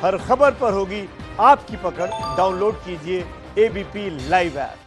हर खबर पर होगी आपकी पकड़। डाउनलोड कीजिए एबीपी लाइव ऐप।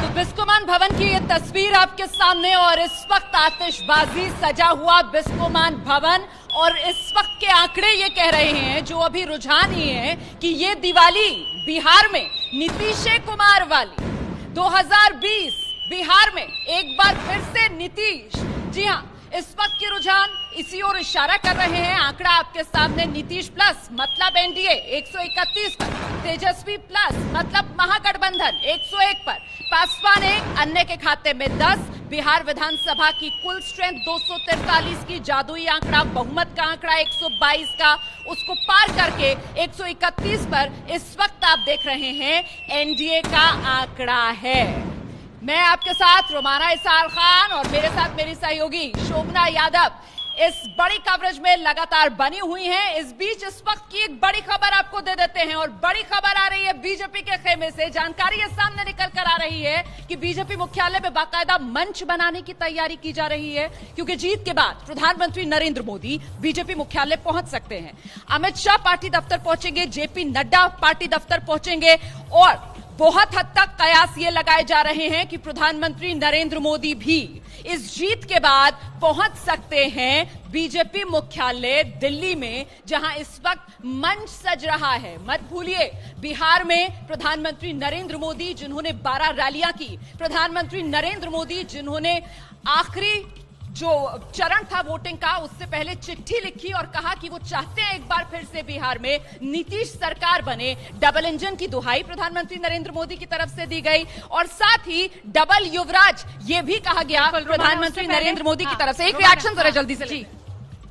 तो बिस्कोमान भवन की ये तस्वीर आपके सामने और इस वक्त आतिशबाजी सजा हुआ बिस्कोमान भवन और इस वक्त के आंकड़े ये कह रहे हैं, जो अभी रुझान ये है कि ये दिवाली बिहार में नीतीश कुमार वाली 2020 बिहार में एक बार फिर से नीतीश। जी हां, इस वक्त के रुझान इसी ओर इशारा कर रहे हैं। आंकड़ा आपके सामने, नीतीश प्लस मतलब एनडीए 131 पर, तेजस्वी प्लस मतलब महागठबंधन 101 पर, पासवान 1, अन्य के खाते में 10। बिहार विधानसभा की कुल स्ट्रेंथ 243 की जादुई आंकड़ा, बहुमत का आंकड़ा 122 का, उसको पार करके 131 पर इस वक्त आप देख रहे हैं एनडीए का आंकड़ा है। मैं आपके साथ रोमाना इसार खान और मेरे साथ मेरी सहयोगी शोभना यादव इस बड़ी कवरेज में लगातार बनी हुई हैं। इस बीच इस वक्त की एक बड़ी खबर आपको दे देते हैं और बड़ी खबर आ रही है बीजेपी के खेमे से। जानकारी ये सामने निकल कर आ रही है कि बीजेपी मुख्यालय में बाकायदा मंच बनाने की तैयारी की जा रही है, क्योंकि जीत के बाद प्रधानमंत्री नरेंद्र मोदी बीजेपी मुख्यालय पहुंच सकते हैं। अमित शाह पार्टी दफ्तर पहुंचेंगे, जेपी नड्डा पार्टी दफ्तर पहुंचेंगे और बहुत हद तक कयास ये लगाए जा रहे हैं कि प्रधानमंत्री नरेंद्र मोदी भी इस जीत के बाद पहुंच सकते हैं बीजेपी मुख्यालय दिल्ली में, जहां इस वक्त मंच सज रहा है। मत भूलिए, बिहार में प्रधानमंत्री नरेंद्र मोदी जिन्होंने 12 रैलियां की, प्रधानमंत्री नरेंद्र मोदी जिन्होंने आखिरी जो चरण था वोटिंग का, उससे पहले चिट्ठी लिखी और कहा कि वो चाहते हैं एक बार फिर से बिहार में नीतीश सरकार बने। डबल इंजन की दुहाई प्रधानमंत्री नरेंद्र मोदी की तरफ से दी गई और साथ ही डबल युवराज ये भी कहा गया प्रधानमंत्री नरेंद्र मोदी की तरफ से। एक रिएक्शन जरा जल्दी से। जी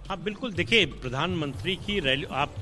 हाँ बिल्कुल, देखिए प्रधानमंत्री की रैली, आप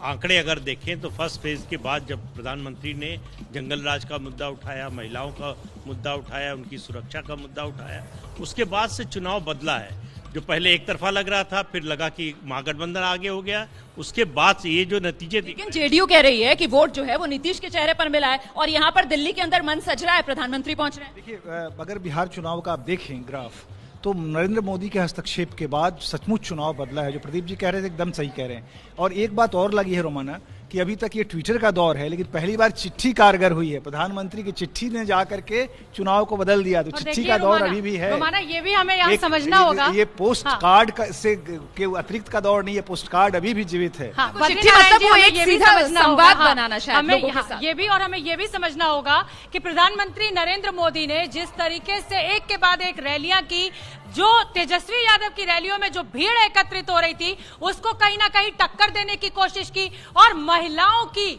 आंकड़े अगर देखें तो फर्स्ट फेज के बाद जब प्रधानमंत्री ने जंगल राज का मुद्दा उठाया, महिलाओं का मुद्दा उठाया, उनकी सुरक्षा का मुद्दा उठाया, उसके बाद से चुनाव बदला है। जो पहले एक तरफा लग रहा था, फिर लगा कि महागठबंधन आगे हो गया, उसके बाद से ये जो नतीजे। लेकिन जेडीयू कह रही है कि वोट जो है वो नीतीश के चेहरे पर मिला है और यहाँ पर दिल्ली के अंदर मन सज रहा है, प्रधानमंत्री पहुंच रहे हैं। देखिए, अगर बिहार चुनाव का आप देखें ग्राफ, तो नरेंद्र मोदी के हस्तक्षेप के बाद सचमुच चुनाव बदला है। जो प्रदीप जी कह रहे थे एकदम सही कह रहे हैं। और एक बात और लगी है रोमाना, कि अभी तक ये ट्विटर का दौर है, लेकिन पहली बार चिट्ठी कारगर हुई है। प्रधानमंत्री की चिट्ठी ने जाकर के चुनाव को बदल दिया। तो चिट्ठी का दौर अभी भी है। रोमाना, ये भी हमें यहाँ समझना होगा, ये पोस्ट कार्ड से के अतिरिक्त का दौर नहीं है। पोस्ट कार्ड अभी भी जीवित है। चिट्ठी मतलब वो एक सीधा संवाद बनाना शायद लोगों के साथ। ये भी, और हमें ये भी समझना होगा कि प्रधानमंत्री नरेंद्र मोदी ने जिस तरीके से एक के बाद एक रैलियां की, जो तेजस्वी यादव की रैलियों में जो भीड़ एकत्रित हो रही थी, उसको कहीं ना कहीं टक्कर देने की कोशिश की। और महिलाओं की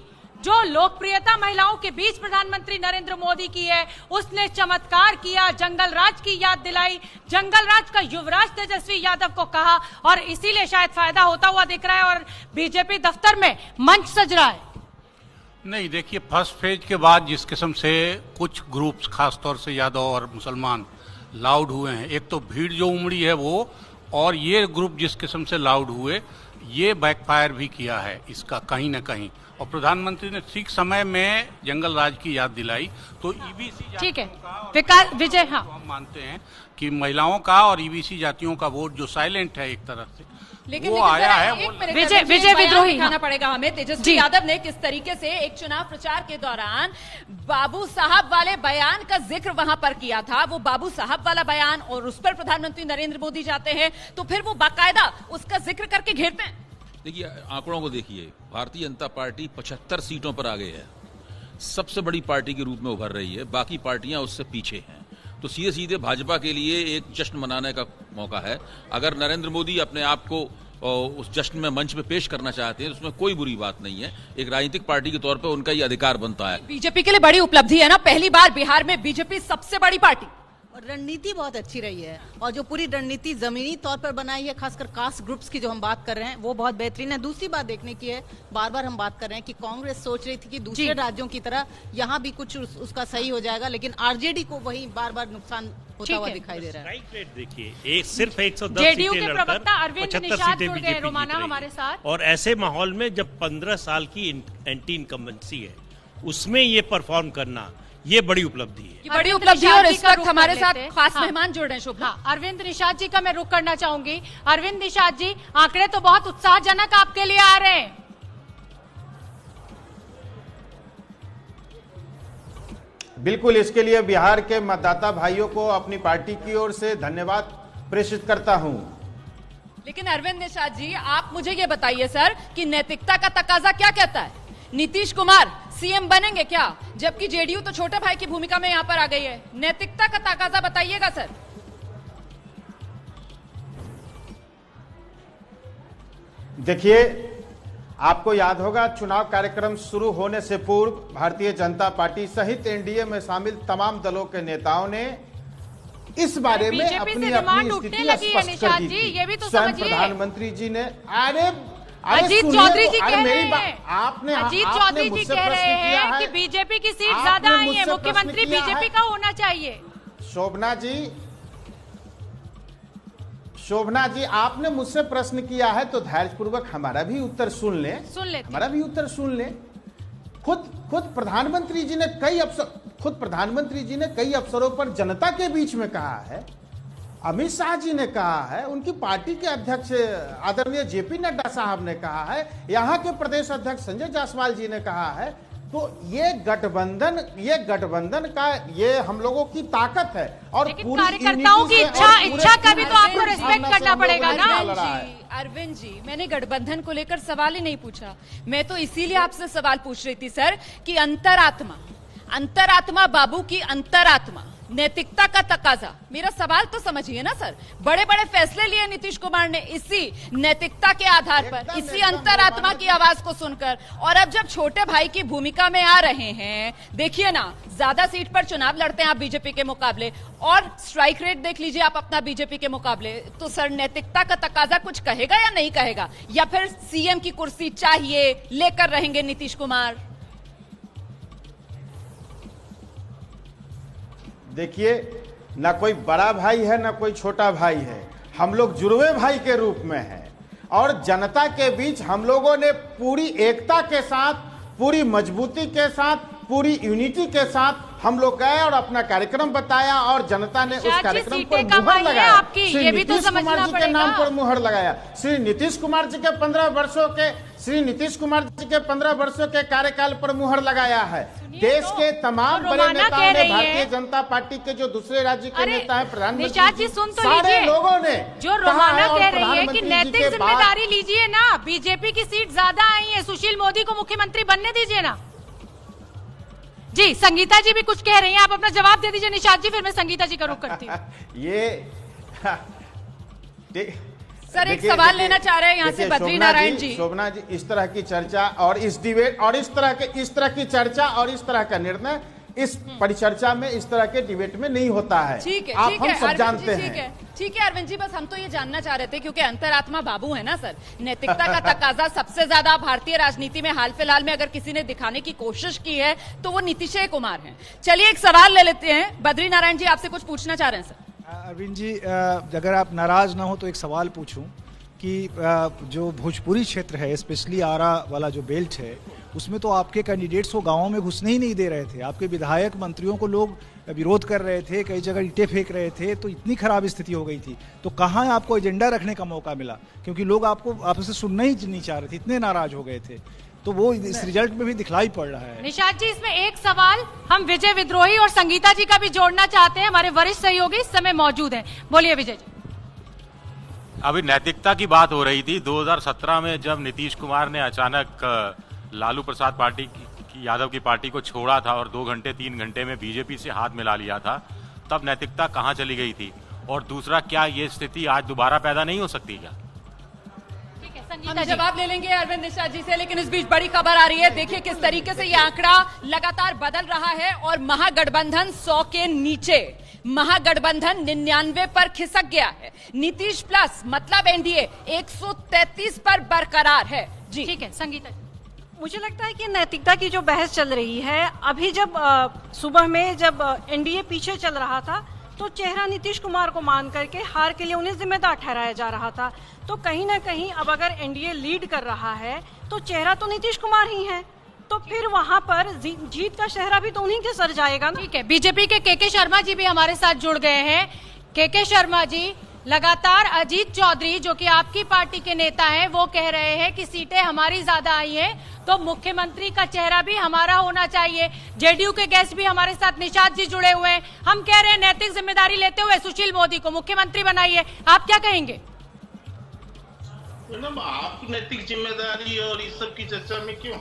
जो लोकप्रियता महिलाओं के बीच प्रधानमंत्री नरेंद्र मोदी की है, उसने चमत्कार किया, जंगल राज की याद दिलाई, जंगल राज का युवराज तेजस्वी यादव को कहा, और इसीलिए शायद फायदा होता हुआ दिख रहा है और बीजेपी दफ्तर में मंच सज रहा है। नहीं, देखिए, फर्स्ट फेज के बाद जिस किस्म से कुछ ग्रुप्स, खासतौर से यादव और मुसलमान लाउड हुए हैं, एक तो भीड़ जो उमड़ी है वो, और ये ग्रुप जिस किस्म से लाउड हुए, ये बैकफायर भी किया है इसका कहीं ना कहीं। और प्रधानमंत्री ने ठीक समय में जंगल राज की याद दिलाई। तो ईबीसी, ठीक है विकास विजय, हाँ, हम मानते हैं कि महिलाओं का और ईबीसी जातियों का वोट जो साइलेंट है एक तरह से, लेकिन वो आया है। विजय विद्रोही दिखाना पड़ेगा हमें। तेजस्वी यादव ने किस तरीके से एक चुनाव प्रचार के दौरान बाबू साहब वाले बयान का जिक्र वहां पर किया था, वो बाबू साहब वाला बयान, और उस पर प्रधानमंत्री नरेंद्र मोदी जाते हैं तो फिर वो बाकायदा उसका जिक्र करके घेरते हैं। देखिए, आंकड़ों को देखिए, भारतीय जनता पार्टी 75 सीटों पर आ गई है, सबसे बड़ी पार्टी के रूप में उभर रही है, बाकी पार्टियां उससे पीछे हैं। तो सीधे सीधे भाजपा के लिए एक जश्न मनाने का मौका है। अगर नरेंद्र मोदी अपने आप को उस जश्न में मंच पे पेश करना चाहते हैं तो उसमें कोई बुरी बात नहीं है। एक राजनीतिक पार्टी के तौर पे उनका ये अधिकार बनता है। बीजेपी के लिए बड़ी उपलब्धि है ना, पहली बार बिहार में बीजेपी सबसे बड़ी पार्टी। और रणनीति बहुत अच्छी रही है, और जो पूरी रणनीति जमीनी तौर पर बनाई है, खासकर कास्ट ग्रुप्स की जो हम बात कर रहे हैं, वो बहुत बेहतरीन है। दूसरी बात देखने की है, बार बार हम बात कर रहे हैं कि कांग्रेस सोच रही थी कि दूसरे राज्यों की तरह यहाँ भी कुछ उसका सही हो जाएगा, लेकिन आरजेडी को वही बार बार नुकसान होता हुआ दिखाई दे रहा है। स्ट्राइक रेट देखिए, सिर्फ 110 जेडीयू सीटें के लड़कर प्रवक्ता अरविंद 75 निषाद सीटें जुड़ गए बीजेपी रोमाना जीत रही हमारे है। साथ। और ऐसे माहौल में जब 15 साल की एंटी इनकम्बेंसी है, उसमें ये परफॉर्म करना, ये बड़ी उपलब्धि है। ये बड़ी अरविंद उपलब्धि है और निषाद जी इस का वक्त रुख हमारे कर साथ लेते हैं। खास हाँ। मेहमान जुड़ रहे हैं। शोभना, हाँ, अरविंद निषाद जी का मैं रुख करना चाहूंगी। अरविंद निषाद जी, आंकड़े तो बहुत उत्साहजनक आपके लिए आ रहे हैं। बिल्कुल, इसके लिए बिहार के मतदाता भाइयों को अपनी पार्टी की ओर से धन्यवाद प्रेषित करता हूं। लेकिन अरविंद निषाद जी, आप मुझे ये बताइए सर कि नैतिकता का तकाजा क्या कहता है? नीतीश कुमार सीएम बनेंगे क्या? जबकि जेडीयू तो छोटे भाई की भूमिका में यहां पर आ गई है। नैतिकता का तकाजा बताइएगा सर। देखिए, आपको याद होगा, चुनाव कार्यक्रम शुरू होने से पूर्व भारतीय जनता पार्टी सहित एनडीए में शामिल तमाम दलों के नेताओं ने इस बारे में बीजेपी से अपनी डिमांड अपनी उठने स्थिति लगी है स्पष्ट कर निषाद दी जी, थी। ये भी तो स्वयं समझिए। प्रधानमंत्री जी ने अजीत सुनिए चौधरी तो, जी अरे कह मेरी रहे बात- हैं, आपने अजीत आपने चौधरी जी मुझसे कह प्रश्न रहे किया हैं है, कि बीजेपी की सीट आपने ज्यादा आई है, मुझसे मुख्यमंत्री प्रश्न किया बीजेपी है। का होना चाहिए। शोभना जी, आपने मुझसे प्रश्न किया है तो धैर्यपूर्वक हमारा भी उत्तर सुन लें। हमारा भी उत्तर सुन लें। खुद प्रधानमंत्री जी ने कई अवसरों पर जनता के बीच में कहा है, अमित शाह जी ने कहा है, उनकी पार्टी के अध्यक्ष आदरणीय जेपी नड्डा साहब ने कहा है, यहाँ के प्रदेश अध्यक्ष संजय जायसवाल जी ने कहा है। तो ये गठबंधन का ये हम लोगों की ताकत है और लेकिन पूरी कार्यकर्ताओं की इच्छा का भी तो आपको रिस्पेक्ट करना पड़ेगा ना। अरविंद जी, मैंने गठबंधन को लेकर सवाल ही नहीं पूछा। मैं तो इसीलिए आपसे सवाल पूछ रही थी सर कि अंतरात्मा बाबू की अंतरात्मा, नैतिकता का तकाजा। मेरा सवाल तो समझिए ना सर। बड़े बड़े फैसले लिए नीतीश कुमार ने इसी नैतिकता के आधार पर, इसी अंतरात्मा की आवाज को सुनकर। और अब जब छोटे भाई की भूमिका में आ रहे हैं, देखिए ना, ज्यादा सीट पर चुनाव लड़ते हैं आप बीजेपी के मुकाबले, और स्ट्राइक रेट देख लीजिए आप अपना बीजेपी के मुकाबले। तो सर, नैतिकता का तकाजा कुछ कहेगा या नहीं कहेगा, या फिर सीएम की कुर्सी चाहिए लेकर रहेंगे नीतीश कुमार? देखिए, ना कोई बड़ा भाई है ना कोई छोटा भाई है, हम लोग जुड़वे भाई के रूप में हैं और जनता के बीच हम लोगों ने पूरी एकता के साथ, पूरी मजबूती के साथ, पूरी यूनिटी के साथ हम लोग गए और अपना कार्यक्रम बताया और जनता ने उस कार्यक्रम पर मुहर लगाया। श्री नीतीश कुमार जी के नाम पर मुहर लगाया। श्री नीतीश कुमार जी के 15 वर्षों के कार्यकाल पर मुहर लगाया है। देश के तमाम बड़े नेताओं ने, भारतीय जनता पार्टी के जो दूसरे राज्य के नेता हैं, प्रधानमंत्री, सारे लोगों ने जो रोमाना कह रही है कि नैतिक जिम्मेदारी लीजिए ना, बीजेपी की सीट ज्यादा आई है, सुशील मोदी को मुख्यमंत्री बनने दीजिए ना। जी, संगीता जी भी कुछ कह रही हैं, आप अपना जवाब दे दीजिए निषाद जी, फिर मैं संगीता जी का रुख करती हूँ। सर, एक सवाल लेना चाह रहे हैं यहाँ से बद्री नारायण जी। शोभना जी, इस तरह की चर्चा और इस डिबेट और इस तरह की चर्चा और इस तरह का निर्णय इस परिचर्चा में, इस तरह के डिबेट में नहीं होता है। ठीक है, आप ठीक हम है, सब जानते हैं। ठीक है अरविंद जी, बस हम तो ये जानना चाह रहे थे क्योंकि अंतरात्मा बाबू है ना सर। नैतिकता का तकाजा सबसे ज्यादा भारतीय राजनीति में हाल फिलहाल में अगर किसी ने दिखाने की कोशिश की है तो वो नीतीश कुमार हैं। चलिए एक सवाल ले लेते हैं। बद्री नारायण जी, आपसे कुछ पूछना चाह रहे हैं सर। अरविंद जी, अगर आप नाराज ना हो तो एक सवाल पूछूं कि जो भोजपुरी क्षेत्र है, स्पेशली आरा वाला जो बेल्ट है, उसमें तो आपके कैंडिडेट्स को गांवों में घुसने ही नहीं दे रहे थे। आपके विधायक मंत्रियों को लोग विरोध कर रहे थे, कई जगह ईंटें फेंक रहे थे, तो इतनी खराब स्थिति हो गई थी। तो कहाँ आपको एजेंडा रखने का मौका मिला? क्योंकि लोग आपसे सुनना ही नहीं चाह रहे थे, इतने नाराज हो गए थे। तो वो इस रिजल्ट में भी दिखलाई पड़ रहा है। निषाद जी, इसमें एक सवाल हम विजय विद्रोही और संगीता जी का भी जोड़ना चाहते हैं। हमारे वरिष्ठ सहयोगी इस समय मौजूद हैं। बोलिए विजय जी। अभी नैतिकता की बात हो रही थी। 2017 में जब नीतीश कुमार ने अचानक लालू प्रसाद पार्टी की यादव की पार्टी को छोड़ा था और 2 घंटे 3 घंटे में बीजेपी से हाथ मिला लिया था, तब नैतिकता कहां चली गई थी? और दूसरा, क्या ये स्थिति आज दोबारा पैदा नहीं हो सकती क्या? हम जवाब ले लेंगे अरविंद निषाद जी से, लेकिन इस बीच बड़ी खबर आ रही है। देखिए किस तरीके से ये आंकड़ा लगातार बदल रहा है और महागठबंधन 100 के नीचे, महागठबंधन 99 पर खिसक गया है। नीतीश प्लस मतलब एनडीए 133 पर बरकरार है। जी ठीक है संगीता जी। मुझे लगता है कि नैतिकता की जो बहस चल रही है, अभी जब सुबह में जब एनडीए पीछे चल रहा था तो चेहरा नीतीश कुमार को मान करके हार के लिए उन्हें जिम्मेदार ठहराया जा रहा था। तो कहीं ना कहीं अब अगर एनडीए लीड कर रहा है तो चेहरा तो नीतीश कुमार ही है। तो फिर वहां पर जीत का शहरा भी तो उन्हीं के सर जाएगा ना। ठीक है, बीजेपी के शर्मा जी भी हमारे साथ जुड़ गए हैं। के शर्मा जी, लगातार अजीत चौधरी जो कि आपकी पार्टी के नेता हैं, वो कह रहे हैं कि सीटें हमारी ज्यादा आई हैं तो मुख्यमंत्री का चेहरा भी हमारा होना चाहिए। जेडीयू के गेस्ट भी हमारे साथ निषाद जी जुड़े हुए हैं। हम कह रहे हैं नैतिक जिम्मेदारी लेते हुए सुशील मोदी को मुख्यमंत्री बनाइए। आप क्या कहेंगे? मैडम, आप नैतिक जिम्मेदारी और इस सब की चर्चा में क्यों?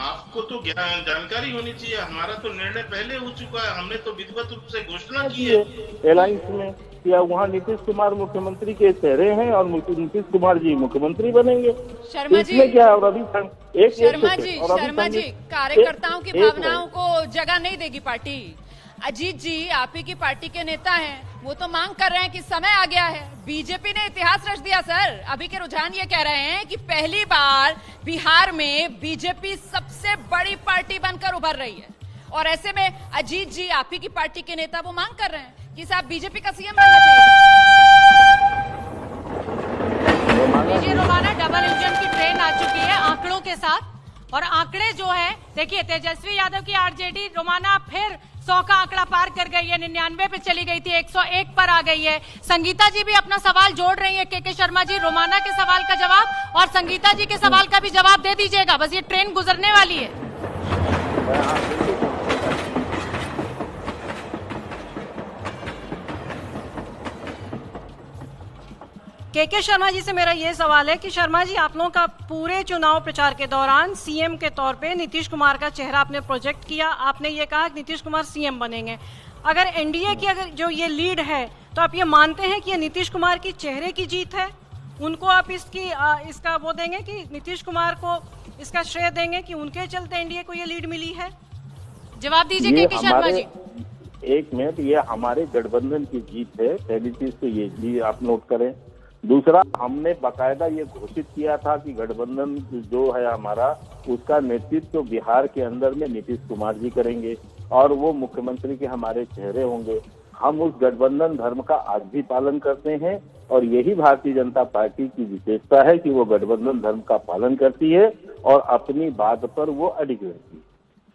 आपको तो जानकारी होनी चाहिए। हमारा तो निर्णय पहले हो चुका है, हमने तो विधिवत रूप से घोषणा की है अलायंस में या वहाँ नीतीश कुमार मुख्यमंत्री के चेहरे हैं और नीतीश कुमार जी मुख्यमंत्री बनेंगे। शर्मा जी, इसमें क्या? और अभी शर्मा जी, कार्यकर्ताओं की भावनाओं को जगह नहीं देगी पार्टी। अजीत जी आप ही की पार्टी के नेता हैं, वो तो मांग कर रहे हैं कि समय आ गया है। बीजेपी ने इतिहास रच दिया सर। अभी के रुझान ये कह रहे हैं कि पहली बार बिहार में बीजेपी सबसे बड़ी पार्टी बनकर उभर रही है, और ऐसे में अजीत जी आप ही की पार्टी के नेता वो मांग कर रहे हैं कि साहब बीजेपी का सीएम बनना चाहिए। रोमाना डबल इंजन की ट्रेन आ चुकी है आंकड़ों के साथ, और आंकड़े जो है देखिए, तेजस्वी यादव की आरजेडी रोमाना फिर 100 का आंकड़ा पार कर गई है, 99 पे चली गई थी, 101 पर आ गई है। संगीता जी भी अपना सवाल जोड़ रही है। के शर्मा जी, रोमाना के सवाल का जवाब और संगीता जी के सवाल का भी जवाब दे दीजिएगा, बस ये ट्रेन गुजरने वाली है। के शर्मा जी से मेरा ये सवाल है कि शर्मा जी, आप लोगों का पूरे चुनाव प्रचार के दौरान सीएम के तौर पे नीतीश कुमार का चेहरा आपने प्रोजेक्ट किया। आपने ये कहा कि नीतीश कुमार सीएम बनेंगे। अगर एनडीए की अगर जो ये लीड है, तो आप ये मानते हैं कि ये नीतीश कुमार की चेहरे की जीत है? उनको आप इसका वो देंगे कि नीतीश कुमार को इसका श्रेय देंगे कि उनके चलते एनडीए को ये लीड मिली है? जवाब दीजिए के शर्मा जी। एक मिनट, ये हमारे गठबंधन की जीत है, पहली चीज तो ये भी आप नोट करें। दूसरा, हमने बाकायदा ये घोषित किया था कि गठबंधन जो है हमारा, उसका नेतृत्व बिहार के अंदर में नीतीश कुमार जी करेंगे और वो मुख्यमंत्री के हमारे चेहरे होंगे। हम उस गठबंधन धर्म का आज भी पालन करते हैं और यही भारतीय जनता पार्टी की विशेषता है कि वो गठबंधन धर्म का पालन करती है और अपनी बात पर वो अडिग रहती है।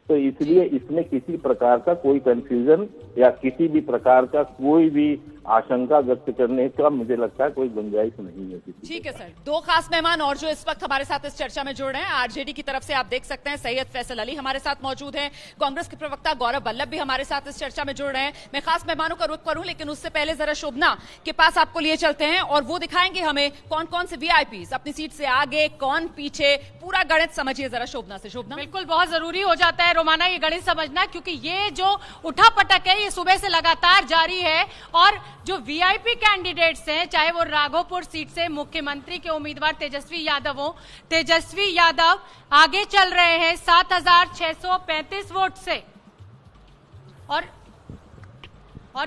तो इसलिए इसमें किसी प्रकार का कोई कंफ्यूजन या किसी भी प्रकार का कोई भी आशंका व्यक्त करने का मुझे लगता है कोई गुंजाइश नहीं है। ठीक है सर, दो खास मेहमान और जो इस वक्त हमारे साथ इस चर्चा में जुड़ रहे हैं, आरजेडी की तरफ से आप देख सकते हैं सैयद फैसल अली हमारे साथ मौजूद हैं, कांग्रेस के प्रवक्ता गौरव वल्लभ भी हमारे साथ इस चर्चा में जुड़ रहे हैं। मैं खास मेहमानों का रुख करूं, लेकिन उससे पहले जरा शोभना के पास आपको लिए चलते हैं और वो दिखाएंगे हमें कौन कौन से वीआईपीज अपनी सीट से आगे, कौन पीछे, पूरा गणित समझिए जरा शोभना से। शोभना, बिल्कुल बहुत जरूरी हो जाता है रोमाना ये गणित समझना, क्योंकि ये जो उठापटक है ये सुबह से लगातार जारी है और जो वीआईपी कैंडिडेट्स हैं, चाहे वो राघोपुर सीट से मुख्यमंत्री के उम्मीदवार तेजस्वी यादव हो, तेजस्वी यादव आगे चल रहे हैं 7,635 वोट से। और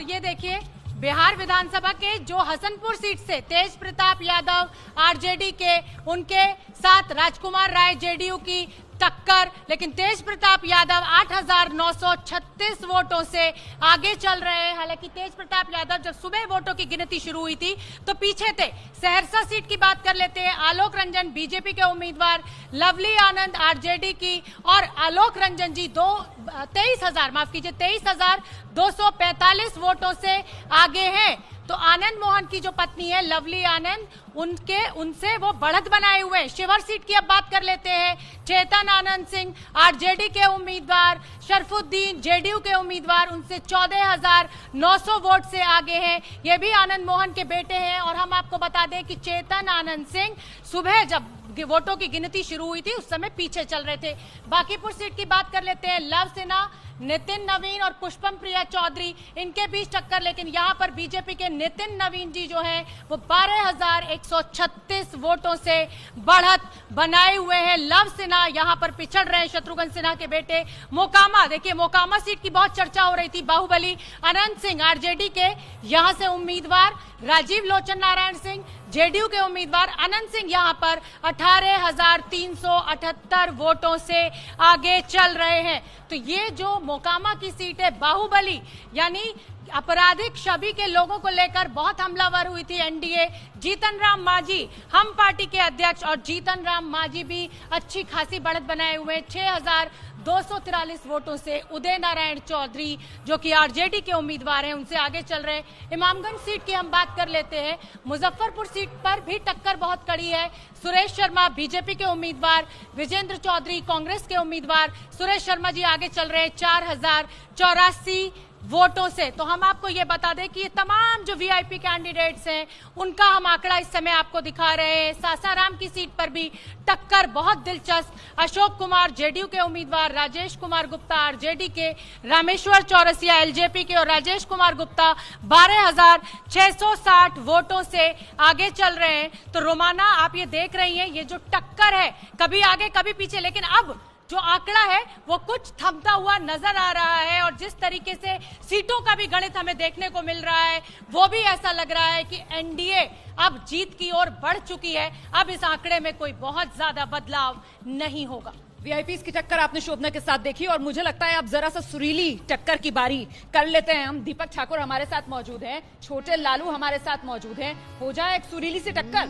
ये देखिए बिहार विधानसभा के जो हसनपुर सीट से तेज प्रताप यादव आरजेडी के, उनके साथ राजकुमार राय जेडीयू की टक्कर, लेकिन तेज प्रताप यादव 8,936 वोटों से आगे चल रहे हैं। हालांकि तेज प्रताप यादव जब सुबह वोटों की गिनती शुरू हुई थी तो पीछे थे। सहरसा सीट की बात कर लेते हैं, आलोक रंजन बीजेपी के उम्मीदवार, लवली आनंद आरजेडी की, और आलोक रंजन जी 23,245 वोटों से आगे हैं। तो आनंद मोहन की जो पत्नी है लवली आनंद, उनसे वो बढ़त बनाए हुए हैं। शिवर सीट की अब बात कर लेते हैं, चेतन आनंद सिंह आरजेडी के उम्मीदवार, शरफुद्दीन जेडीयू के उम्मीदवार, उनसे 14,900 वोट से आगे हैं। ये भी आनंद मोहन के बेटे हैं। और हम आपको बता दें कि चेतन आनंद सिंह सुबह जब वोटों की गिनती शुरू हुई थी उस समय पीछे चल रहे थे। बांकीपुर सीट की बात कर लेते हैं, लव सिन्हा, नितिन नवीन और पुष्पम प्रिया चौधरी, इनके बीच टक्कर, लेकिन यहां पर बीजेपी के नितिन नवीन जी जो हैं वो 12,136 वोटों से बढ़त बनाए हुए हैं। लव सिन्हा यहां पर पिछड़ रहे हैं, शत्रुघ्न सिन्हा के बेटे। मोकामा, देखिए मोकामा सीट की बहुत चर्चा हो रही थी, बाहुबली अनंत सिंह आरजेडी के यहां से उम्मीदवार, राजीव लोचन नारायण सिंह जेडीयू के उम्मीदवार, अनंत सिंह यहां पर 18,378 वोटों से आगे चल रहे हैं। तो ये जो मोकामा की सीट है बाहुबली, यानी आपराधिक छवि के लोगों को लेकर बहुत हमलावर हुई थी एनडीए। जीतन राम मांझी हम पार्टी के अध्यक्ष और जीतन राम मांझी भी अच्छी खासी बढ़त बनाए हुए 6,243 वोटों से उदय नारायण चौधरी जो कि आरजेडी के उम्मीदवार हैं उनसे आगे चल रहे। इमामगंज सीट की हम बात कर लेते हैं। मुजफ्फरपुर सीट पर भी टक्कर बहुत कड़ी है। सुरेश शर्मा बीजेपी के उम्मीदवार, विजेंद्र चौधरी कांग्रेस के उम्मीदवार। सुरेश शर्मा जी आगे चल रहे 4,084 वोटों से। तो हम आपको ये बता दें कि ये तमाम जो वीआईपी कैंडिडेट्स हैं उनका हम आंकड़ा इस समय आपको दिखा रहे हैं। सासाराम की सीट पर भी टक्कर बहुत दिलचस्प। अशोक कुमार जेडीयू के उम्मीदवार, राजेश कुमार गुप्ता आरजेडी के, रामेश्वर चौरसिया एलजेपी के और राजेश कुमार गुप्ता 12,660 वोटों से आगे चल रहे हैं। तो रोमाना आप ये देख रही हैं, ये जो टक्कर है कभी आगे कभी पीछे, लेकिन अब जो आंकड़ा है वो कुछ थमता हुआ नजर आ रहा है और जिस तरीके से सीटों का भी गणित हमें देखने को मिल रहा है वो भी ऐसा लग रहा है कि एनडीए अब जीत की ओर बढ़ चुकी है। अब इस आंकड़े में कोई बहुत ज्यादा बदलाव नहीं होगा। वीआईपीज़ की टक्कर आपने शोभना के साथ देखी और मुझे लगता है अब जरा सा सुरीली टक्कर की बारी कर लेते हैं। हम दीपक ठाकुर हमारे साथ मौजूद हैं, छोटे लालू हमारे साथ मौजूद हैं। हो जाए एक सुरीली सी टक्कर।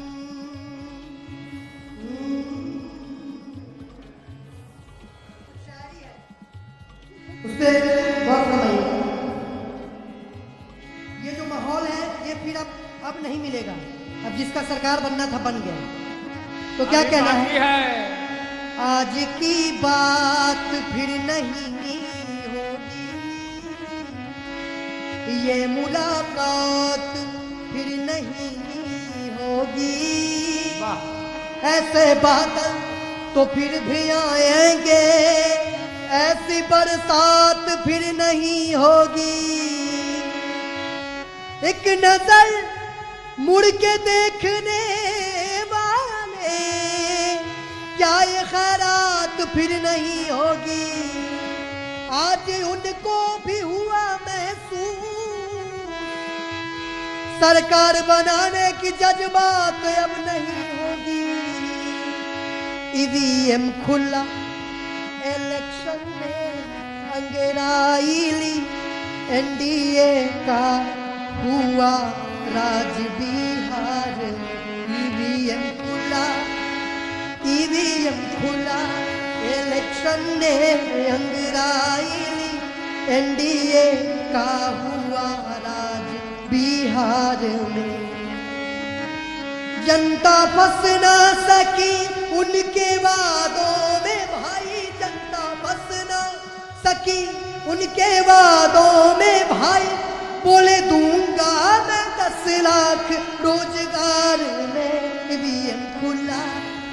उसपे बहुत रमाइए। ये जो माहौल है ये फिर अब नहीं मिलेगा। अब जिसका सरकार बनना था बन गया। तो क्या कहना है? आज की बात फिर नहीं होगी, ये मुलाकात फिर नहीं होगी। ऐसे बादल तो फिर भी आएंगे, ऐसी बरसात फिर नहीं होगी। एक नजर मुड़ के देखने वाले, क्या ये खैरात फिर नहीं होगी। आज उनको भी हुआ महसूस, सरकार बनाने की जज्बात अब नहीं होगी। ईवीएम खुला इलेक्शन में अंगेराइली, एनडीए का हुआ राज बिहार। ईवीएम खुला इलेक्शन में अंगेराइली, एनडीए का हुआ राज बिहार में। जनता फंस ना सकी उनके वादों में भाई, जनता फंस ना सकी उनके वादों में भाई। बोले दूंगा मैं 10 लाख रोजगार में। ईवीएम खुला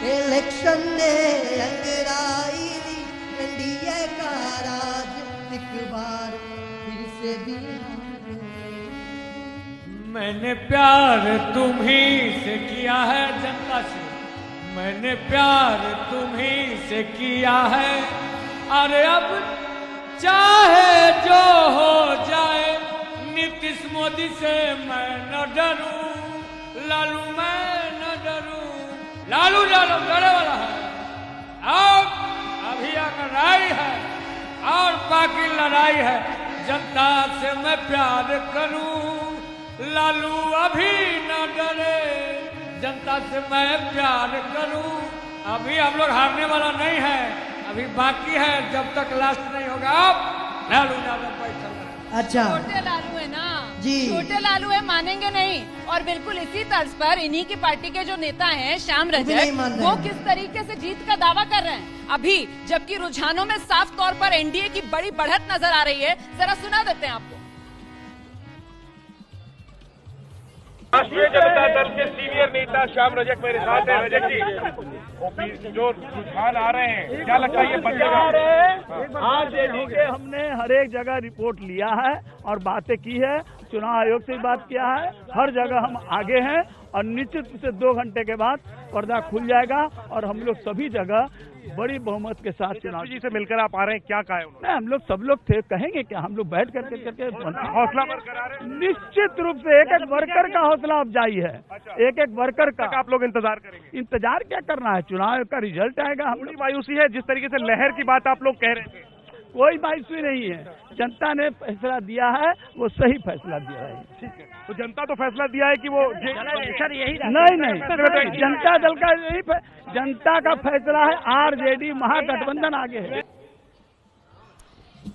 इलेक्शन ने अंगराइली, एनडीए का राज एक बार फिर से बिहार। मैंने प्यार तुम्हीं से किया है जनता से, मैंने प्यार तुम्हीं से किया है। अरे अब चाहे जो हो जाए, नीतीश मोदी से मैं न डरूं, लालू मैं न डरूं। लालू डरे वाला है, अब अभी लड़ाई है और बाकी लड़ाई है। जनता से मैं प्यार करूं, लालू अभी न डरे। जनता से मैं प्यार करूं, अभी हम लोग हारने वाला नहीं है, अभी बाकी है। जब तक लास्ट नहीं होगा अब लालू यादव बैठल रहे। अच्छा, छोटे लालू है ना जी, छोटे लालू है, मानेंगे नहीं। और बिल्कुल इसी तर्ज पर इन्हीं की पार्टी के जो नेता हैं श्याम रजक, वो किस तरीके से जीत का दावा कर रहे हैं अभी, जबकि रुझानों में साफ तौर पर एनडीए की बड़ी बढ़त नजर आ रही है। जरा सुना देते हैं आपको। राष्ट्रीय जनता दल के सीनियर नेता श्याम रजक मेरे साथ है। रजक जी, जो रुझान आ रहे हैं, क्या लगता है ये बदलेगा? आज देखिए, हमने हर एक जगह रिपोर्ट लिया है और बातें की है, चुनाव आयोग से बात किया है, हर जगह हम आगे हैं और निश्चित रूप से 2 घंटे के बाद पर्दा खुल जाएगा और हम लोग सभी जगह बड़ी बहुमत के साथ चुनाव जी से मिलकर आप आ रहे हैं, क्या कहा उन्होंने? हम लोग सब लोग थे, कहेंगे क्या, हम लोग बैठ करके हौसला बरकरार है। निश्चित रूप से एक एक वर्कर का हौसला अफजाई है। एक एक वर्कर का आप लोग इंतजार करेंगे? इंतजार क्या करना है, चुनाव का रिजल्ट आएगा। थोड़ी मायूसी है जिस तरीके से लहर की बात आप लोग कह रहे थे। कोई मायूसी नहीं है। जनता ने फैसला दिया है, वो सही फैसला दिया है। ठीक है, तो जनता तो फैसला दिया है कि वो सर यही नहीं, जनता दल का यही जनता का फैसला है। आरजेडी महागठबंधन आगे है।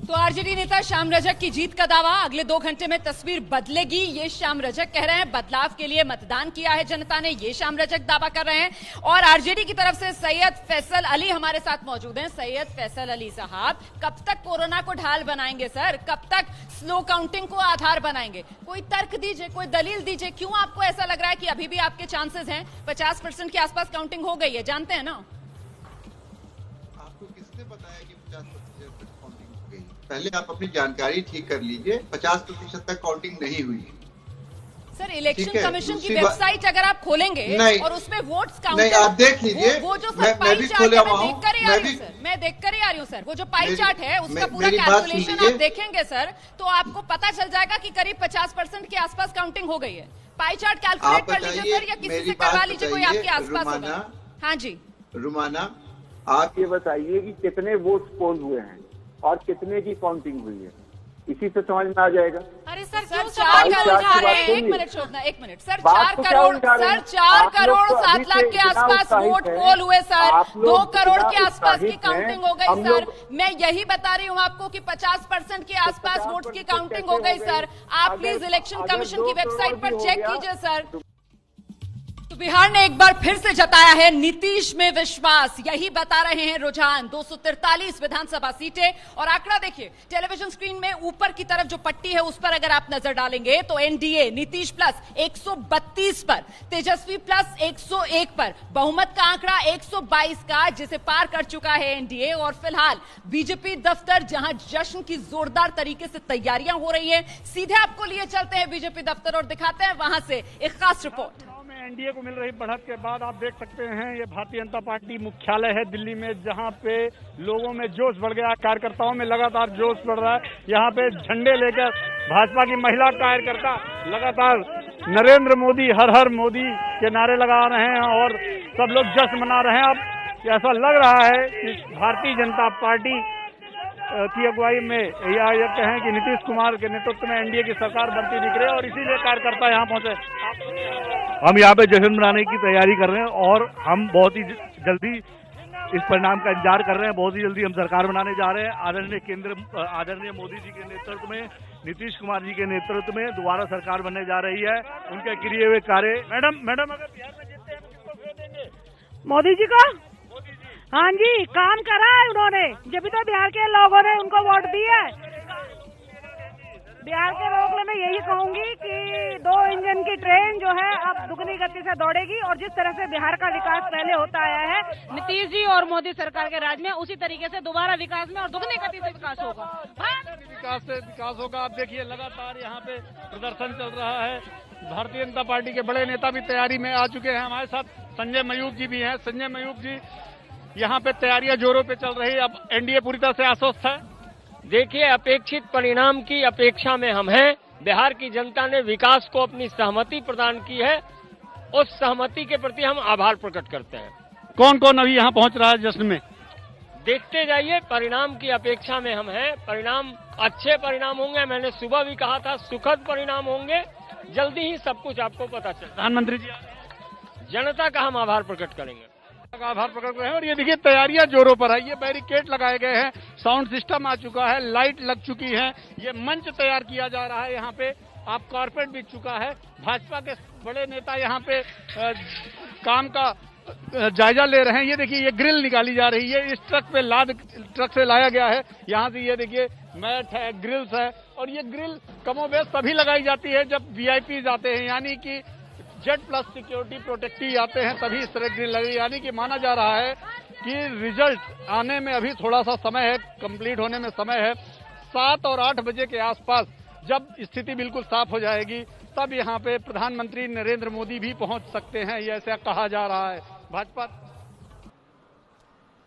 तो आरजेडी नेता श्याम रजक की जीत का दावा, अगले 2 घंटे में तस्वीर बदलेगी, ये श्याम रजक कह रहे हैं। बदलाव के लिए मतदान किया है जनता ने, ये श्याम रजक दावा कर रहे हैं। और आरजेडी की तरफ से सैयद फैसल अली हमारे साथ मौजूद हैं। सैयद फैसल अली साहब, कब तक कोरोना को ढाल बनाएंगे सर? कब तक स्लो काउंटिंग को आधार बनाएंगे? कोई तर्क दीजिए, कोई दलील दीजिए, क्यों आपको ऐसा लग रहा है कि अभी भी आपके चांसेस हैं? 50% के आसपास काउंटिंग हो गई है, जानते हैं ना? आपको किसने बताया कि 50% काउंटिंग हो गई? पहले आप अपनी जानकारी ठीक कर लीजिए। 50% तक काउंटिंग नहीं हुई है सर। इलेक्शन कमीशन की वेबसाइट अगर आप खोलेंगे और उसमें वोट्स काउंट नहीं, आप देख लीजिए। वो जो सर पाई चार्ट है, मैं देख कर ही आ रही हूँ सर, मैं देख कर ही आ रही हूँ सर। वो जो पाई चार्ट है उसका पूरा कैलकुलेशन आप देखेंगे सर, तो आपको पता चल जाएगा कि करीब 50% के आसपास काउंटिंग हो गई है। पाई चार्ट कैलकुलेट कर लीजिए सर, या किसी से करवा लीजिए, कोई आपके आसपास होगा। हाँ जी रुमाना, आप ये बताइए कि कितने वोट पोल हुए हैं और कितने की काउंटिंग हुई है, इसी से समझ में आ जाएगा। अरे सर 4 करोड़ उठा रहे हैं, 1 मिनट छोड़ना, 1 minute sir. 4 crore sir, 4 crore 7 lakh के आसपास वोट पोल हुए सर। 2 करोड़ के आसपास की काउंटिंग हो गई सर। मैं यही बता रही हूँ आपको कि 50% के आसपास वोट की काउंटिंग हो गई सर। आप प्लीज इलेक्शन कमीशन की वेबसाइट पर चेक कीजिए सर। तो बिहार ने एक बार फिर से जताया है नीतीश में विश्वास, यही बता रहे हैं रुझान। 243 विधानसभा सीटें और आंकड़ा देखिए टेलीविजन स्क्रीन में ऊपर की तरफ जो पट्टी है उस पर अगर आप नजर डालेंगे तो एनडीए नीतीश प्लस 132 पर, तेजस्वी प्लस 101 पर, बहुमत का आंकड़ा 122 का जिसे पार कर चुका है एनडीए। और फिलहाल बीजेपी दफ्तर जहां जश्न की जोरदार तरीके से तैयारियां हो रही है, सीधे आपको लिए चलते हैं बीजेपी दफ्तर और दिखाते हैं वहां से एक खास रिपोर्ट। एनडीए को मिल रही बढ़त के बाद आप देख सकते हैं ये भारतीय जनता पार्टी मुख्यालय है दिल्ली में, जहां पे लोगों में जोश बढ़ गया, कार्यकर्ताओं में लगातार जोश बढ़ रहा है। यहाँ पे झंडे लेकर भाजपा की महिला कार्यकर्ता लगातार नरेंद्र मोदी हर हर मोदी के नारे लगा रहे हैं और सब लोग जश्न मना रहे हैं। अब ऐसा लग रहा है कि भारतीय जनता पार्टी की अगुवाई में या ये कहें कि नीतीश कुमार के नेतृत्व में एनडीए की सरकार बनती दिख रही है और इसीलिए कार्यकर्ता यहाँ पहुंचे। हम यहाँ पे जश्न मनाने की तैयारी कर रहे हैं और हम बहुत ही जल्दी इस परिणाम का इंतजार कर रहे हैं। बहुत ही जल्दी हम सरकार बनाने जा रहे हैं। आदरणीय मोदी जी के नेतृत्व में, नीतीश कुमार जी के नेतृत्व में दोबारा सरकार बनने जा रही है। उनके किए हुए कार्य। मैडम अगर बिहार में जीतते हैं तो किसको वोट देंगे? मोदी जी को। हाँ जी, काम करा है उन्होंने, जब भी तो बिहार के लोगों ने उनको वोट दिया है। बिहार के लोगों में मैं यही कहूंगी कि 2 इंजन की ट्रेन जो है अब दुगनी गति से दौड़ेगी और जिस तरह से बिहार का विकास पहले होता आया है नीतीश जी और मोदी सरकार के राज में, उसी तरीके से दोबारा विकास में और दुगनी गति से विकास होगा। विकास होगा। आप देखिए लगातार यहाँ पे प्रदर्शन चल रहा है। भारतीय जनता पार्टी के बड़े नेता भी तैयारी में आ चुके हैं। हमारे साथ संजय मयूख जी भी हैं। संजय मयूख जी, यहाँ पे तैयारियां जोरों पे चल रही है। अब एनडीए पूरी तरह से आश्वस्त है। देखिए, अपेक्षित परिणाम की अपेक्षा में हम हैं। बिहार की जनता ने विकास को अपनी सहमति प्रदान की है, उस सहमति के प्रति हम आभार प्रकट करते हैं। कौन कौन अभी यहाँ पहुँच रहा है जश्न में? देखते जाइए, परिणाम की अपेक्षा में हम हैं। परिणाम अच्छे परिणाम होंगे, मैंने सुबह भी कहा था सुखद परिणाम होंगे। जल्दी ही सब कुछ आपको पता चले। प्रधानमंत्री जी, जनता का हम आभार प्रकट करेंगे। आभार प्रकट रहे हैं। और ये देखिए तैयारियां जोरों पर है। ये बैरिकेड लगाए गए हैं, साउंड सिस्टम आ चुका है, लाइट लग चुकी है, ये मंच तैयार किया जा रहा है। यहाँ पे आप कारपेट बिछ चुका है। भाजपा के बड़े नेता यहाँ पे काम का जायजा ले रहे हैं। ये देखिए, ये ग्रिल निकाली जा रही है, इस ट्रक से लाया गया है। यहाँ से ये देखिए मैट है, ग्रिल्स है और ये ग्रिल कमोबेश तभी लगाई जाती है जब वीआईपी आते हैं, यानी कि जेड प्लस सिक्योरिटी प्रोटेक्टिव आते हैं, तभी इस तरह ग्रिल लगी। यानी कि माना जा रहा है कि रिजल्ट आने में अभी थोड़ा सा समय है, कंप्लीट होने में समय है। 7 और 8 बजे के आसपास जब स्थिति बिल्कुल साफ हो जाएगी तब यहाँ पे प्रधानमंत्री नरेंद्र मोदी भी पहुंच सकते हैं, ये ऐसा कहा जा रहा है। भाजपा।